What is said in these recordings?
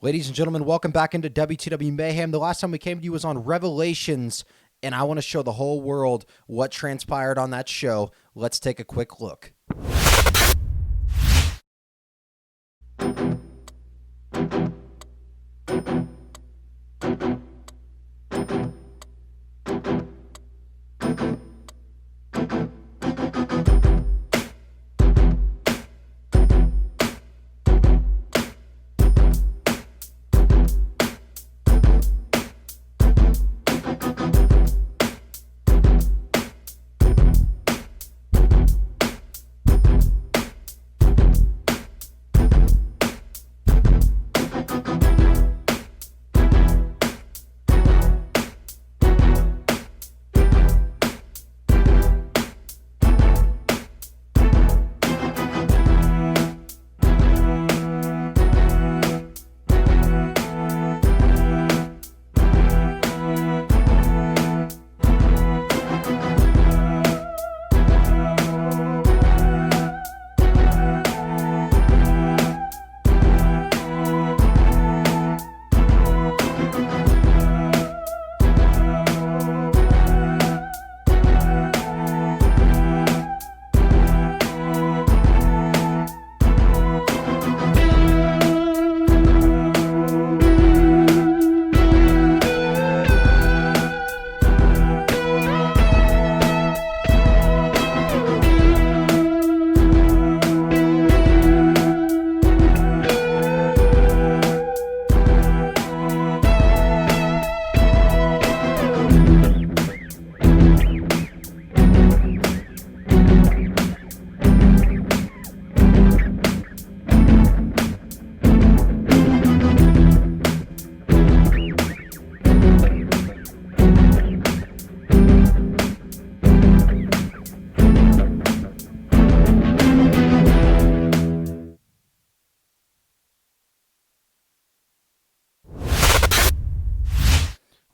Ladies and gentlemen, welcome back into WTW Mayhem. The last time we came to you was on Revelations, and I want to show the whole world what transpired on that show. Let's take a quick look.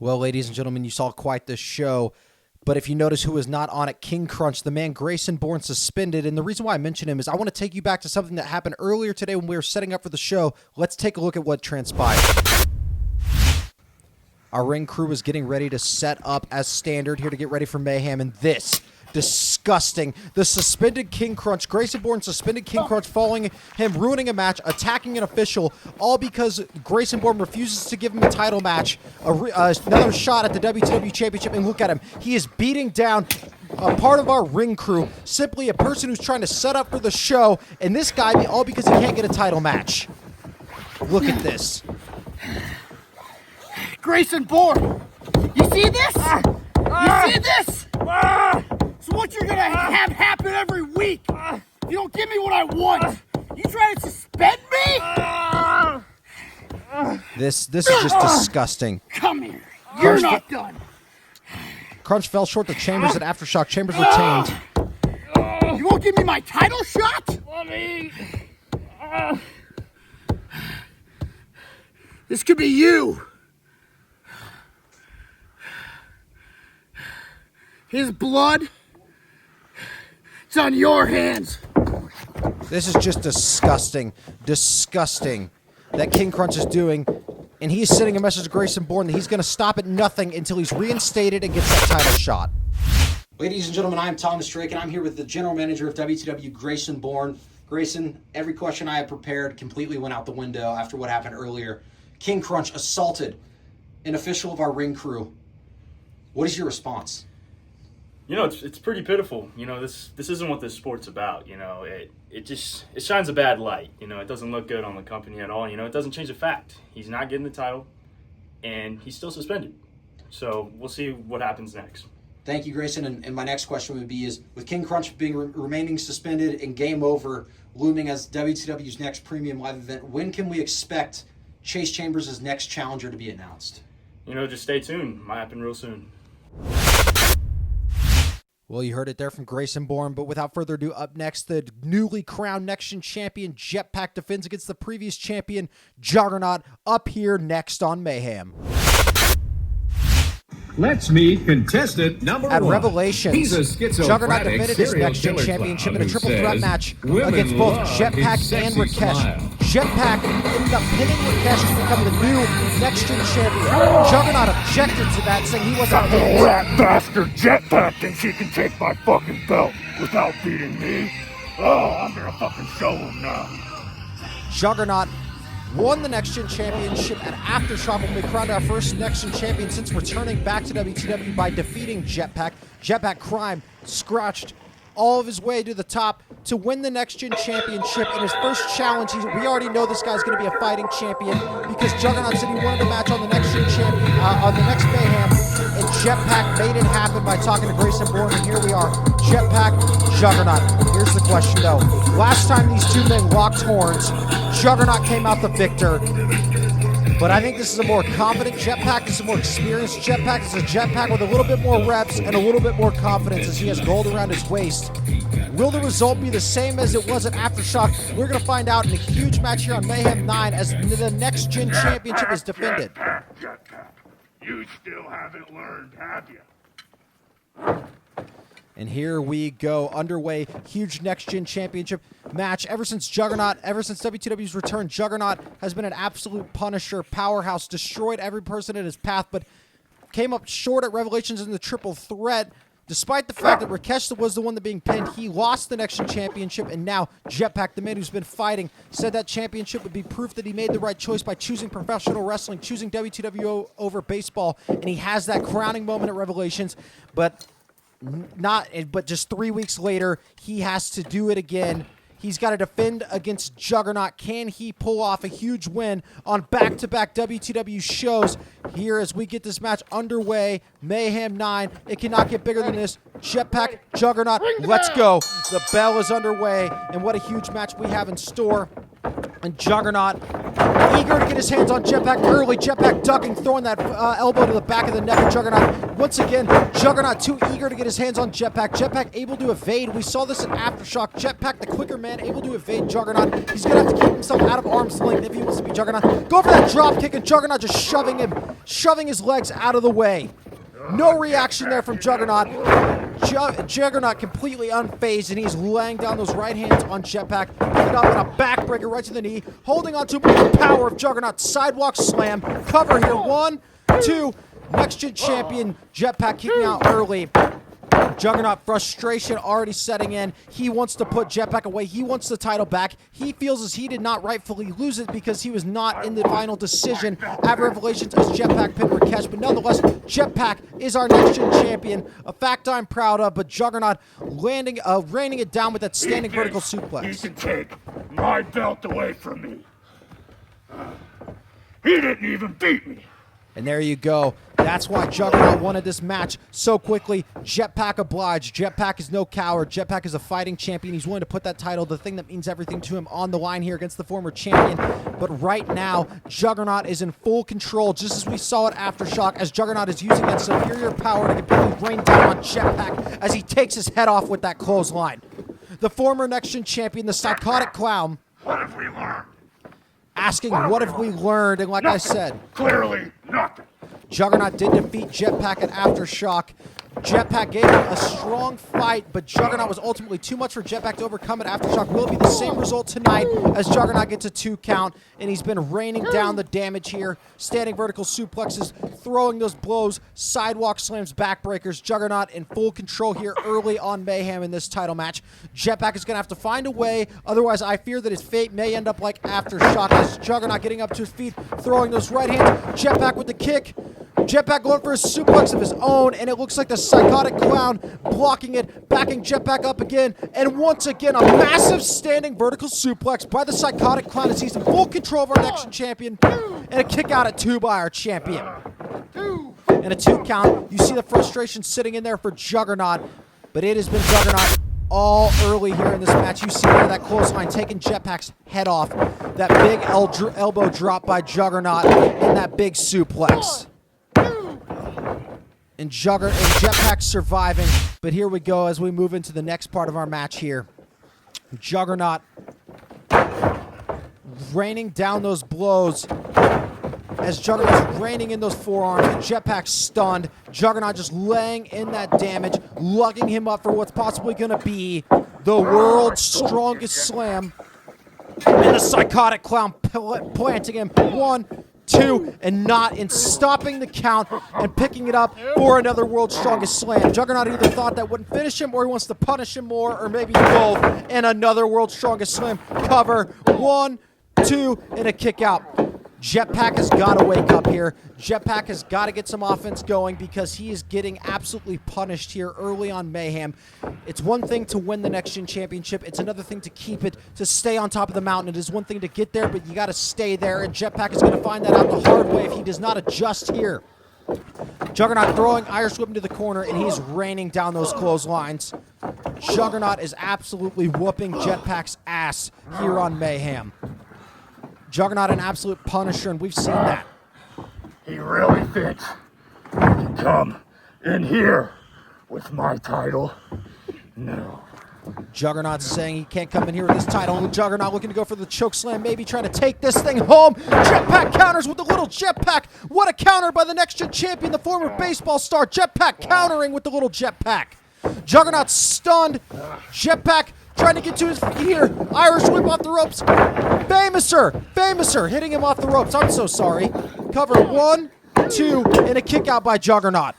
Well, ladies and gentlemen, you saw quite the show. But if you notice who was not on it, King Crunch, the man Grayson Bourne suspended. And the reason why I mention him is I want to take you back to something that happened earlier today when we were setting up for the show. Let's take a look at what transpired. Our ring crew was getting ready to set up as standard here to get ready for Mayhem. And this, disgusting, the suspended King Crunch, Grayson Bourne suspended King Crunch, following him, ruining a match, attacking an official, all because Grayson Bourne refuses to give him a title match, another shot at the WTW Championship. And look at him. He is beating down a part of our ring crew, simply a person who's trying to set up for the show, and this guy, all because he can't get a title match. Look at this. Grayson Bourne, you see this? You see this? So what you're gonna have happen every week? If you don't give me what I want, you trying to suspend me? This is just disgusting. Come here. You're not done. Crunch fell short to Chambers at Aftershock. Chambers retained. You won't give me my title shot? This could be you. His blood, it's on your hands. This is just disgusting. Disgusting that King Crunch is doing. And he's sending a message to Grayson Bourne that he's going to stop at nothing until he's reinstated and gets that title shot. Ladies and gentlemen, I am Thomas Drake, and I'm here with the general manager of WTW, Grayson Bourne. Grayson, every question I had prepared completely went out the window after what happened earlier. King Crunch assaulted an official of our ring crew. What is your response? You know, it's pretty pitiful. You know, this isn't what this sport's about. You know, it shines a bad light. You know, it doesn't look good on the company at all. You know, it doesn't change the fact he's not getting the title, and he's still suspended. So we'll see what happens next. Thank you, Grayson. And my next question would be is, with King Crunch being remaining suspended and Game Over looming as WTW's next premium live event, when can we expect Chase Chambers' next challenger to be announced? You know, just stay tuned. Might happen real soon. Well, you heard it there from Grayson Bourne, but without further ado, up next, the newly crowned Nex-Gen champion Jetpack defends against the previous champion Juggernaut, up here next on Mayhem. Let's meet contestant number At one. Revelations, He's a Juggernaut schizophrenic defended his serial Nex-Gen killer Championship in clown a triple who threat says match women against both love his Jetpack and sexy Rakesh. smile. Jetpack ended up pinning Rakesh to become the new Nex-Gen champion. Juggernaut objected to that, saying he wasn't That pinned. little rat bastard Jetpack thinks he can take my fucking belt without beating me. Oh, I'm gonna fucking show him now. Juggernaut won the Nex-Gen Championship at Aftershock when we crowned our first Nex-Gen champion since returning back to WTW by defeating Jetpack. Jetpack Crime scratched all of his way to the top to win the Nex-Gen Championship in his first challenge. We already know this guy's going to be a fighting champion because Juggernaut said he wanted a match on the Nex-Gen champion on the next Mayhem, and Jetpack made it happen by talking to Grayson Bourne. And here we are, Jetpack, Juggernaut. Here's the question though: last time these two men locked horns, Juggernaut came out the victor. But I think this is a more confident Jetpack. This is a more experienced Jetpack. This is a Jetpack with a little bit more reps and a little bit more confidence as he has gold around his waist. Will the result be the same as it was at Aftershock? We're going to find out in a huge match here on Mayhem 9 as the Nex-Gen Championship is defended. Jetpack, you still haven't learned, have you? And here we go, underway, huge Nex-Gen Championship match. Ever since WTW's return, Juggernaut has been an absolute punisher, powerhouse, destroyed every person in his path, but came up short at Revelations in the triple threat. Despite the fact that Rakesh was the one that being pinned, he lost the Nex-Gen Championship, and now Jetpack, the man who's been fighting, said that championship would be proof that he made the right choice by choosing professional wrestling, choosing WTW over baseball, and he has that crowning moment at Revelations, but just 3 weeks later, he has to do it again. He's got to defend against Juggernaut. Can he pull off a huge win on back-to-back WTW shows? Here as we get this match underway, Mayhem 9. It cannot get bigger than this. Jetpack, Juggernaut, let's go. The bell is underway, and what a huge match we have in store. And Juggernaut, eager to get his hands on Jetpack early. Jetpack ducking, throwing that elbow to the back of the neck of Juggernaut. Once again, Juggernaut too eager to get his hands on Jetpack. Jetpack able to evade. We saw this in Aftershock. Jetpack, the quicker man, able to evade Juggernaut. He's going to have to keep himself out of arm's length if he wants to be Juggernaut. Go for that drop kick, and Juggernaut just shoving his legs out of the way. No reaction there from Juggernaut. Juggernaut completely unfazed, and he's laying down those right hands on Jetpack. Picking up on a backbreaker right to the knee. Holding on to the power of Juggernaut. Sidewalk slam. Cover here. 1, 2. Nex-Gen champion Jetpack kicking out early. Juggernaut frustration already setting in. He wants to put Jetpack away. He wants the title back. He feels as he did not rightfully lose it because he was not in the final decision at Revelations as Jetpack pinned Rakesh. But nonetheless, Jetpack is our Nex-Gen champion. A fact I'm proud of, but Juggernaut raining it down with that standing vertical suplex. He can take my belt away from me. He didn't even beat me. And there you go. That's why Juggernaut wanted this match so quickly. Jetpack obliged. Jetpack is no coward. Jetpack is a fighting champion. He's willing to put that title, the thing that means everything to him, on the line here against the former champion. But right now, Juggernaut is in full control, just as we saw at Aftershock, as Juggernaut is using that superior power to completely rain down on Jetpack as he takes his head off with that clothesline. The former Nex-Gen champion, the psychotic clown, What have we learned? asking what have we learned, and like I said, Clearly nothing. Juggernaut did defeat Jetpack at Aftershock. Jetpack gave him a strong fight, but Juggernaut was ultimately too much for Jetpack to overcome at Aftershock. Will it be the same result tonight as Juggernaut gets a 2 count, and he's been raining down the damage here. Standing vertical suplexes, throwing those blows, sidewalk slams, backbreakers. Juggernaut in full control here early on Mayhem in this title match. Jetpack is going to have to find a way, otherwise I fear that his fate may end up like Aftershock as Juggernaut getting up to his feet, throwing those right hands. Jetpack with the kick. Jetpack going for a suplex of his own, and it looks like the psychotic clown blocking it, backing Jetpack up again, and once again a massive standing vertical suplex by the psychotic clown as he's in full control of our Nex-Gen champion, and a kick out at 2 by our champion. And a 2 count. You see the frustration sitting in there for Juggernaut, but it has been Juggernaut all early here in this match. You see there that clothesline taking Jetpack's head off, that big elbow drop by Juggernaut, and that big suplex. And Jetpack surviving, but here we go as we move into the next part of our match here. Juggernaut raining down those blows as Juggernaut's raining in those forearms. Jetpack stunned. Juggernaut just laying in that damage, lugging him up for what's possibly going to be the world's strongest slam. And the Psychotic Clown planting him. 1, 2, and not in, stopping the count and picking it up for another world's strongest slam. Juggernaut either thought that wouldn't finish him or he wants to punish him more, or maybe both. And another world's strongest slam cover. 1, 2, and a kick out. Jetpack has got to wake up here. Jetpack has got to get some offense going because he is getting absolutely punished here early on Mayhem. It's one thing to win the Nex-Gen Championship. It's another thing to keep it, to stay on top of the mountain. It is one thing to get there, but you got to stay there, and Jetpack is going to find that out the hard way if he does not adjust here. Juggernaut throwing Irish Whip into the corner, and he's raining down those clotheslines. Juggernaut is absolutely whooping Jetpack's ass here on Mayhem. Juggernaut an absolute punisher, and we've seen that. He really thinks he can come in here with my title? No. Juggernaut saying he can't come in here with his title. Juggernaut looking to go for the choke slam, maybe trying to take this thing home. Jetpack counters with the little Jetpack. What a counter by the Nex-Gen champion, the former baseball star. Jetpack countering with the little Jetpack. Juggernaut stunned. Jetpack trying to get to his feet here. Irish Whip off the ropes. Famouser hitting him off the ropes. I'm so sorry. Cover 1, 2, and a kick out by Juggernaut.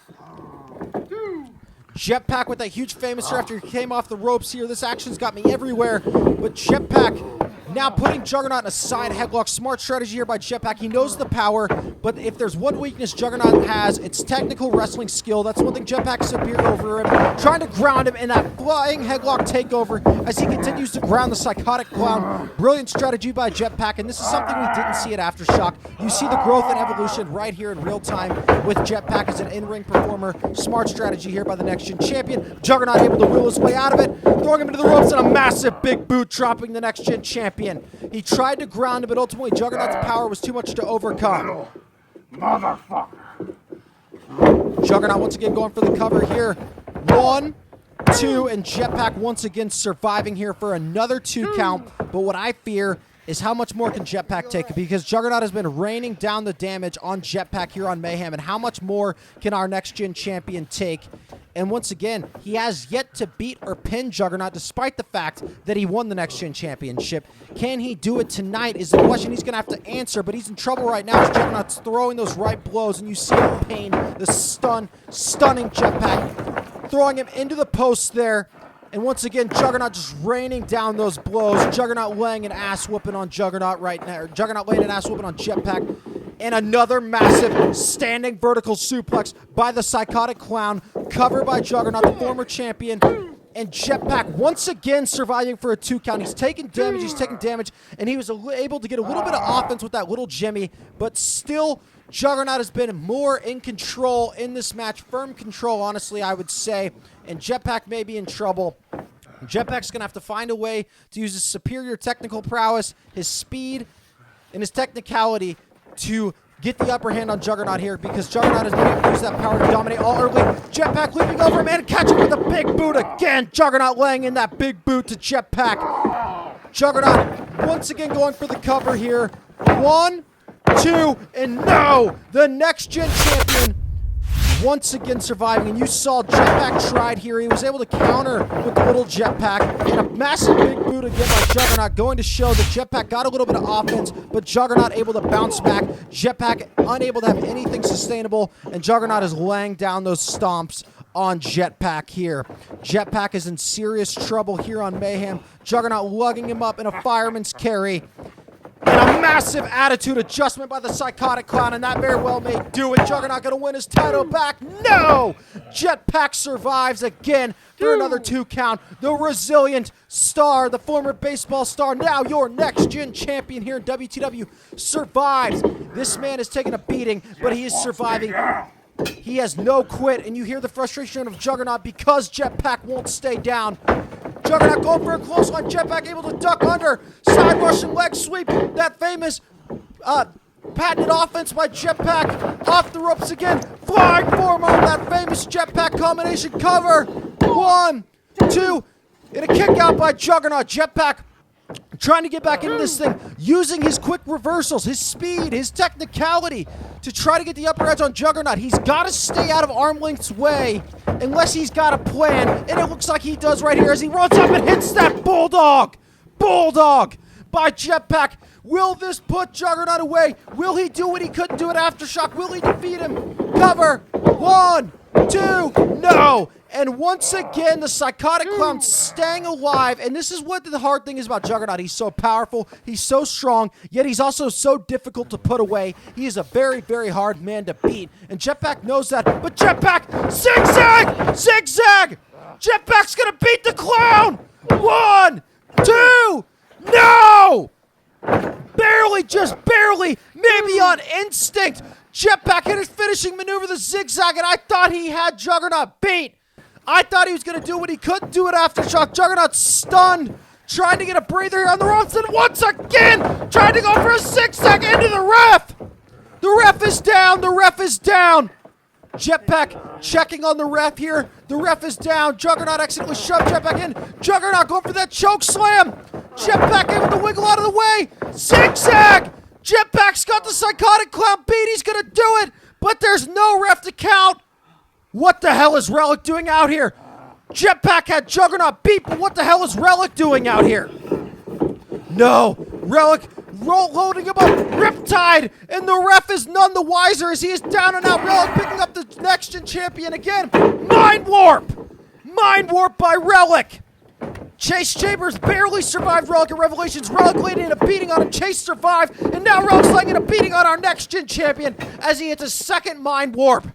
Jetpack with that huge Famouser after he came off the ropes here. This action's got me everywhere. But Jetpack now putting Juggernaut in a side headlock. Smart strategy here by Jetpack. He knows the power, but if there's one weakness Juggernaut has, it's technical wrestling skill. That's one thing Jetpack's superior over him. Trying to ground him in that flying headlock takeover as he continues to ground the Psychotic Clown. Brilliant strategy by Jetpack, and this is something we didn't see at Aftershock. You see the growth and evolution right here in real time with Jetpack as an in-ring performer. Smart strategy here by the Nex-Gen champion. Juggernaut able to wheel his way out of it, throwing him into the ropes, and a massive big boot dropping the Nex-Gen champion. He tried to ground him, but ultimately Juggernaut's power was too much to overcome. Motherfucker. Juggernaut once again going for the cover here. 1, 2, and Jetpack once again surviving here for another 2 count. But what I fear is how much more can Jetpack take, because Juggernaut has been raining down the damage on Jetpack here on Mayhem, and how much more can our Nex-Gen champion take? And once again, he has yet to beat or pin Juggernaut despite the fact that he won the Nex-Gen Championship. Can he do it tonight is the question he's going to have to answer, but he's in trouble right now as Juggernaut's throwing those right blows, and you see the pain, the stunning Jetpack, throwing him into the post there. And once again, Juggernaut just raining down those blows. Juggernaut laying an ass whooping on Juggernaut right now. Juggernaut laying an ass whooping on Jetpack. And another massive standing vertical suplex by the Psychotic Clown. Covered by Juggernaut, the former champion. And Jetpack once again surviving for a 2 count. He's taking damage, and he was able to get a little bit of offense with that little Jimmy. But still, Juggernaut has been more in control in this match. Firm control, honestly, I would say. And Jetpack may be in trouble. Jetpack's going to have to find a way to use his superior technical prowess, his speed, and his technicality to get the upper hand on Juggernaut here, because Juggernaut has been able to use that power to dominate all early. Jetpack leaping over him and catching with a big boot again. Juggernaut laying in that big boot to Jetpack. Juggernaut once again going for the cover here. 1, 2, and no! The Nex-Gen champion once again surviving, and you saw Jetpack tried here. He was able to counter with the little Jetpack, and a massive big boot again by Juggernaut, going to show that Jetpack got a little bit of offense, but Juggernaut able to bounce back. Jetpack unable to have anything sustainable, and Juggernaut is laying down those stomps on Jetpack here. Jetpack is in serious trouble here on Mayhem. Juggernaut lugging him up in a fireman's carry. And a massive attitude adjustment by the Psychotic Clown, and that very well may do it. Juggernaut going to win his title back. No! Jetpack survives again for another 2 count. The resilient star, the former baseball star, now your Nex-Gen champion here in WTW, survives. This man is taking a beating, but he is surviving. He has no quit, and you hear the frustration of Juggernaut because Jetpack won't stay down. Juggernaut going for a close line. Jetpack able to duck under. Side Russian leg sweep. That famous patented offense by Jetpack. Off the ropes again. Flying form on that famous Jetpack combination cover. 1, 2, and a kick out by Juggernaut. Jetpack trying to get back into this thing, using his quick reversals, his speed, his technicality to try to get the upper edge on Juggernaut. He's got to stay out of arm length's way unless he's got a plan, and it looks like he does right here as he runs up and hits that Bulldog. Bulldog by Jetpack. Will this put Juggernaut away? Will he do what he couldn't do at Aftershock? Will he defeat him? Cover. 1, 2, no. And once again, the Psychotic Clown staying alive. And this is what the hard thing is about Juggernaut. He's so powerful. He's so strong. Yet he's also so difficult to put away. He is a very, very hard man to beat. And Jetpack knows that. But Jetpack, zigzag! Zigzag! Jetpack's going to beat the clown! 1, 2, no! Barely, just barely, maybe on instinct. Jetpack hit his finishing maneuver, the zigzag, and I thought he had Juggernaut beat. I thought he was going to do what he couldn't do at Aftershock. Juggernaut stunned, trying to get a breather here on the ropes, and once again, trying to go for a zigzag into the ref. The ref is down, the ref is down. Jetpack checking on the ref here. The ref is down. Juggernaut accidentally shoved Jetpack in. Juggernaut going for that choke slam. Jetpack able to wiggle out of the way. Zigzag. Jetpack's got the Psychotic Clown beat. He's going to do it, but there's no ref to count. What the hell is Relic doing out here? Jetpack had Juggernaut beat, but what the hell is Relic doing out here? No. Relic loading him up, Riptide, and the ref is none the wiser as he is down and out. Relic picking up the Nex-Gen Champion again. Mind Warp! Mind Warp by Relic! Chase Chambers barely survived Relic at Revelations. Relic landing in a beating on him. Chase survived, and now Relic's laying in a beating on our Nex-Gen Champion as he hits a second Mind Warp.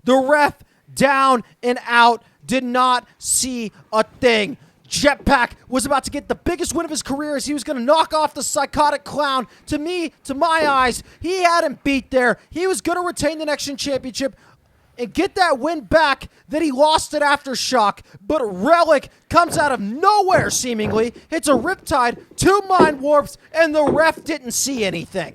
The ref down and out did not see a thing. Jetpack was about to get the biggest win of his career as he was going to knock off the Psychotic Clown. To me, to my eyes, he had him beat there. He was going to retain the Nex-Gen Championship and get that win back that he lost at Aftershock. But Relic comes out of nowhere, seemingly, hits a Riptide, 2 Mind Warps, and the ref didn't see anything.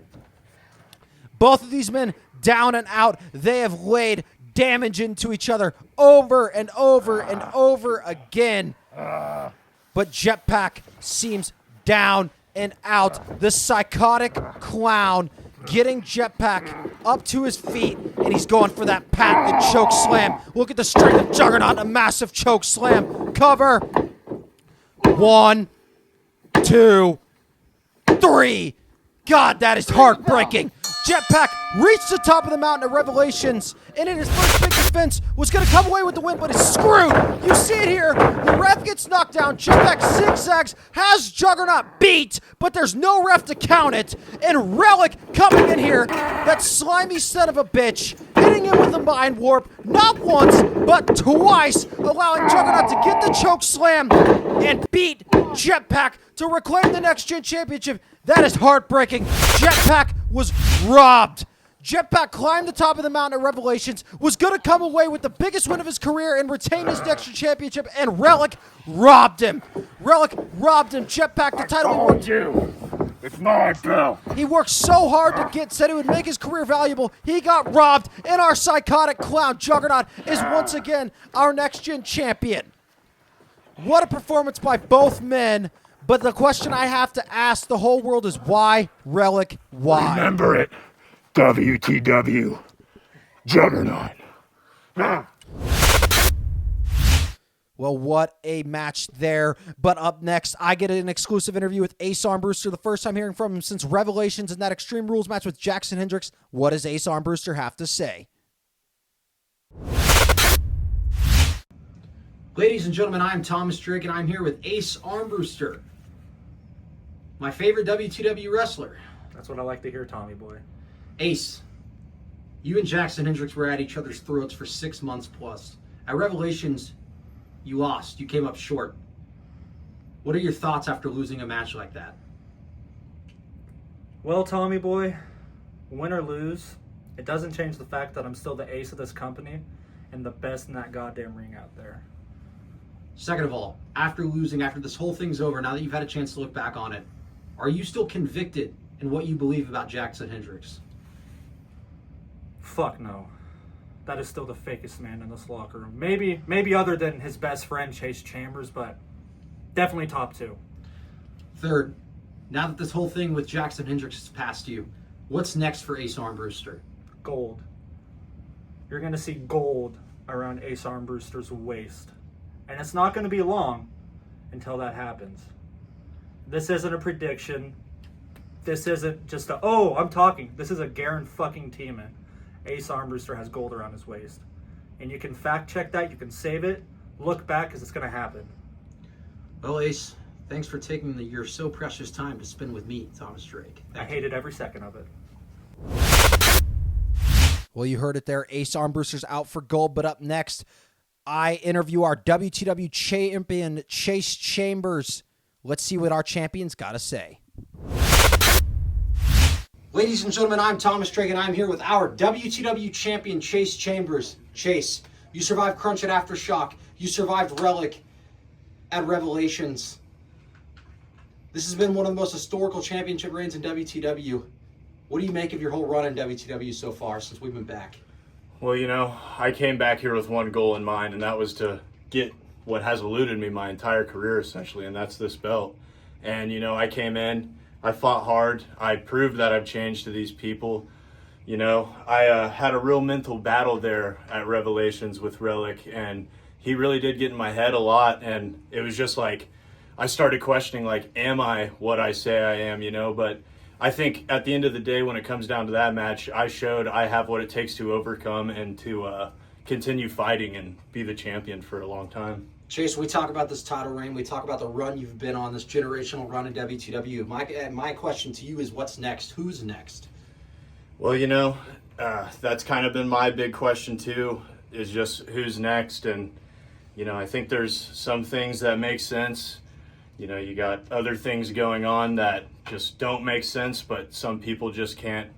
Both of these men down and out. They have laid damage into each other over and over and over again. But Jetpack seems down and out. The Psychotic Clown getting Jetpack up to his feet, and he's going for that patented choke slam. Look at the strength of Juggernaut, a massive choke slam. Cover. 1, 2, 3. God, that is heartbreaking. Jetpack reached the top of the mountain at Revelations, and in his first big defense was going to come away with the win, but is screwed. You see it here. The ref gets knocked down. Jetpack zigzags, has Juggernaut beat, but there's no ref to count it. And Relic coming in here, that slimy son of a bitch, hitting him with a Mind Warp, not once, but twice, allowing Juggernaut to get the choke slam and beat Jetpack to reclaim the Nex-Gen Championship. That is heartbreaking. Jetpack was robbed. Jetpack climbed the top of the mountain at Revelations, was going to come away with the biggest win of his career and retain his Nex-Gen Championship, and Relic robbed him. Relic robbed him. Jetpack, the title. I told you. It's my belt. He worked so hard to get, said it would make his career valuable. He got robbed, and our Psychotic Clown Juggernaut is once again our Nex-Gen Champion. What a performance by both men. But the question I have to ask the whole world is why, Relic, why? Remember it. WTW Juggernaut. Well, what a match there. But up next, I get an exclusive interview with Ace Armbruster. The first time hearing from him since Revelations and that Extreme Rules match with Jackson Hendricks. What does Ace Armbruster have to say? Ladies and gentlemen, I am Thomas Drake, and I'm here with Ace Armbruster, my favorite WTW wrestler. That's what I like to hear, Tommy boy. Ace, you and Jackson Hendricks were at each other's throats for 6 months plus. At Revelations, you lost. You came up short. What are your thoughts after losing a match like that? Well, Tommy boy, win or lose, it doesn't change the fact that I'm still the ace of this company and the best in that goddamn ring out there. Second of all, after losing, after this whole thing's over, now that you've had a chance to look back on it, are you still convicted in what you believe about Jackson Hendricks? Fuck no. That is still the fakest man in this locker room. Maybe other than his best friend Chase Chambers, but definitely top 2. Third, now that this whole thing with Jackson Hendricks has passed you, what's next for Ace Armbruster? Gold. You're going to see gold around Ace Armbruster's waist. And it's not going to be long until that happens. This isn't a prediction. This isn't just a, oh, I'm talking. This is a guaranteed. Ace Armbruster has gold around his waist. And you can fact check that. You can save it. Look back because it's going to happen. Well, Ace, thanks for taking your so precious time to spend with me, Thomas Drake. I hated every second of it. Well, you heard it there. Ace Armbruster's out for gold, but up next, I interview our WTW champion, Chase Chambers. Let's see what our champion's got to say. Ladies and gentlemen, I'm Thomas Drake, and I'm here with our WTW champion, Chase Chambers. Chase, you survived Crunch at Aftershock. You survived Relic at Revelations. This has been one of the most historical championship reigns in WTW. What do you make of your whole run in WTW so far since we've been back? Well, you know, I came back here with one goal in mind, and that was to get what has eluded me my entire career, essentially, and that's this belt. And, you know, I came in, I fought hard, I proved that I've changed to these people. You know, I had a real mental battle there at Revelations with Relic, and he really did get in my head a lot, and it was just like, I started questioning, like, am I what I say I am, you know? But I think at the end of the day, when it comes down to that match, I showed I have what it takes to overcome and to continue fighting and be the champion for a long time. Chase, we talk about this title reign. We talk about the run you've been on, this generational run in WTW. My question to you is, what's next? Who's next? Well, you know, that's kind of been my big question too, is just who's next. And, you know, I think there's some things that make sense. You know, you got other things going on that just don't make sense, but some people just can't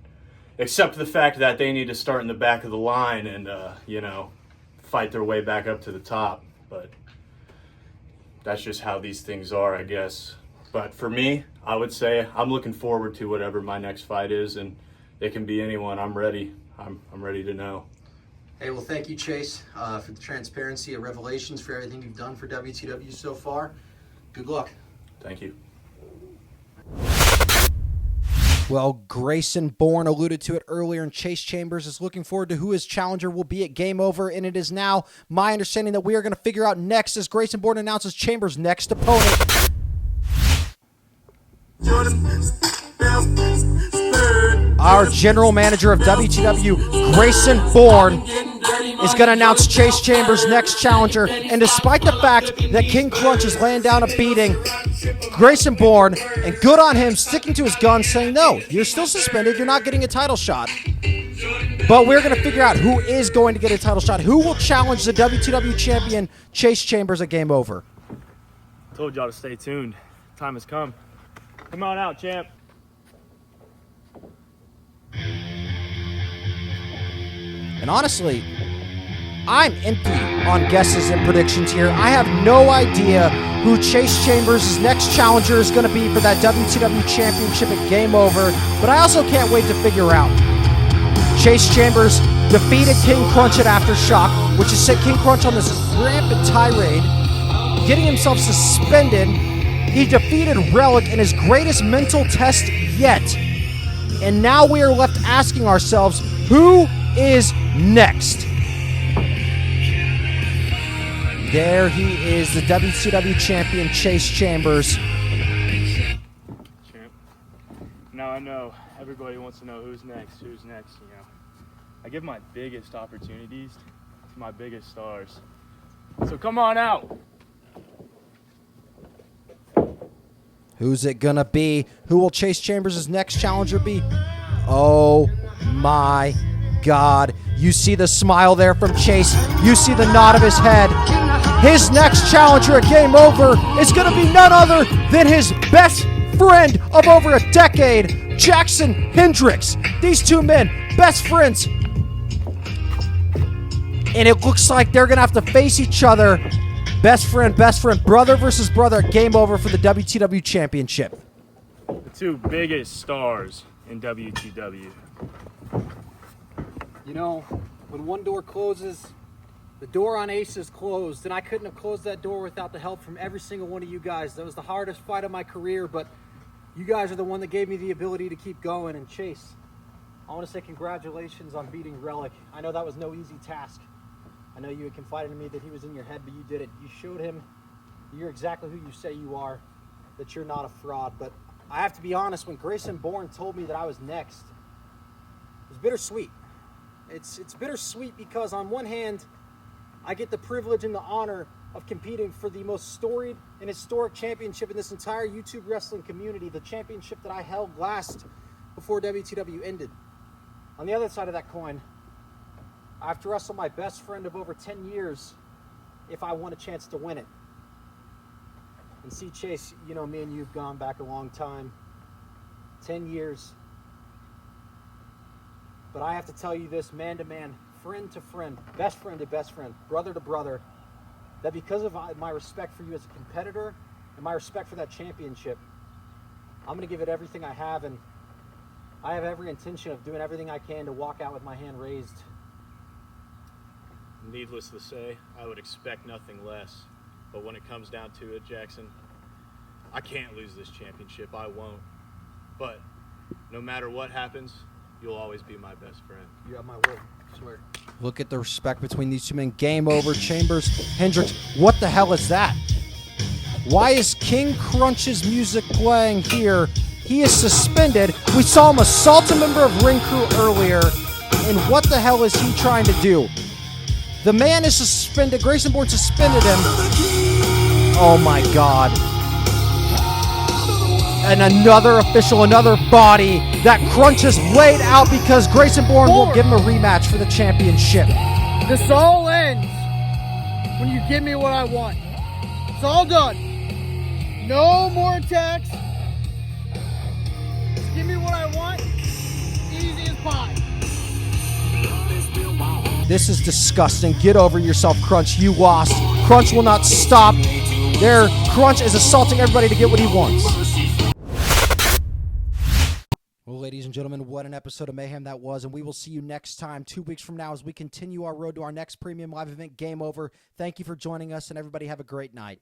accept the fact that they need to start in the back of the line and, you know, fight their way back up to the top. But that's just how these things are, I guess. But for me, I would say I'm looking forward to whatever my next fight is, and it can be anyone. I'm ready. I'm ready to know. Hey, well, thank you, Chase, for the transparency of Revelations, for everything you've done for WTW so far. Good luck. Thank you. Well, Grayson Bourne alluded to it earlier, and Chase Chambers is looking forward to who his challenger will be at Game Over, and it is now my understanding that we are going to figure out next as Grayson Bourne announces Chambers' next opponent. Our general manager of WTW, Grayson Bourne, is going to announce Chase Chambers' next challenger, and despite the fact that King Crunch is laying down a beating, Grayson Bourne, and good on him, sticking to his gun, saying, no, you're still suspended, you're not getting a title shot. But we're going to figure out who is going to get a title shot, who will challenge the WTW champion, Chase Chambers, at Game Over. Told y'all to stay tuned. Time has come. Come on out, champ. And honestly, I'm empty on guesses and predictions here. I have no idea who Chase Chambers' next challenger is going to be for that WTW Championship at Game Over, but I also can't wait to figure out. Chase Chambers defeated King Crunch at Aftershock, which has set King Crunch on this rampant tirade, getting himself suspended. He defeated Relic in his greatest mental test yet. And now we are left asking ourselves, who is next? There he is, the WCW champion, Chase Chambers. Champ. Now I know everybody wants to know who's next, you know. I give my biggest opportunities to my biggest stars. So come on out. Who's it gonna be? Who will Chase Chambers' next challenger be? Oh my God. You see the smile there from Chase. You see the nod of his head. His next challenger at Game Over is gonna be none other than his best friend of over a decade, Jackson Hendricks. These two men, best friends. And it looks like they're gonna have to face each other. Best friend, brother versus brother at Game Over for the WTW Championship. The two biggest stars in WTW. You know, when one door closes, The door on Ace is closed, and I couldn't have closed that door without the help from every single one of you guys. That was the hardest fight of my career, but you guys are the one that gave me the ability to keep going. And Chase, I want to say congratulations on beating Relic. I know that was no easy task. I know you had confided in me that he was in your head, but you did it. You showed him you're exactly who you say you are, that you're not a fraud. But I have to be honest, when Grayson Bourne told me that I was next, it was bittersweet. It's bittersweet because on one hand, I get the privilege and the honor of competing for the most storied and historic championship in this entire YouTube wrestling community, the championship that I held last before WTW ended. On the other side of that coin, I have to wrestle my best friend of over 10 years if I want a chance to win it. And see, Chase, you know, me and you've gone back a long time, 10 years. But I have to tell you this, man to man, friend to friend, best friend to best friend, brother to brother, that because of my respect for you as a competitor and my respect for that championship, I'm going to give it everything I have, and I have every intention of doing everything I can to walk out with my hand raised. Needless to say, I would expect nothing less. But when it comes down to it, Jackson, I can't lose this championship. I won't. But no matter what happens, you'll always be my best friend. You have my word, I swear. Look at the respect between these two men. Game over. Chambers, Hendricks. What the hell is that? Why is King Crunch's music playing here? He is suspended. We saw him assault a member of Ring Crew earlier. And what the hell is he trying to do? The man is suspended. Grayson Bourne suspended him. Oh my God. And another official, another body that Crunch has laid out because Grayson Bourne will give him a rematch for the championship. This all ends when you give me what I want. It's all done. No more attacks. Just give me what I want. Easy as pie. This is disgusting. Get over yourself, Crunch. You lost. Crunch will not stop. There, Crunch is assaulting everybody to get what he wants. Well, ladies and gentlemen, what an episode of Mayhem that was, and we will see you next time, 2 weeks from now, as we continue our road to our next premium live event, Game Over. Thank you for joining us, and everybody have a great night.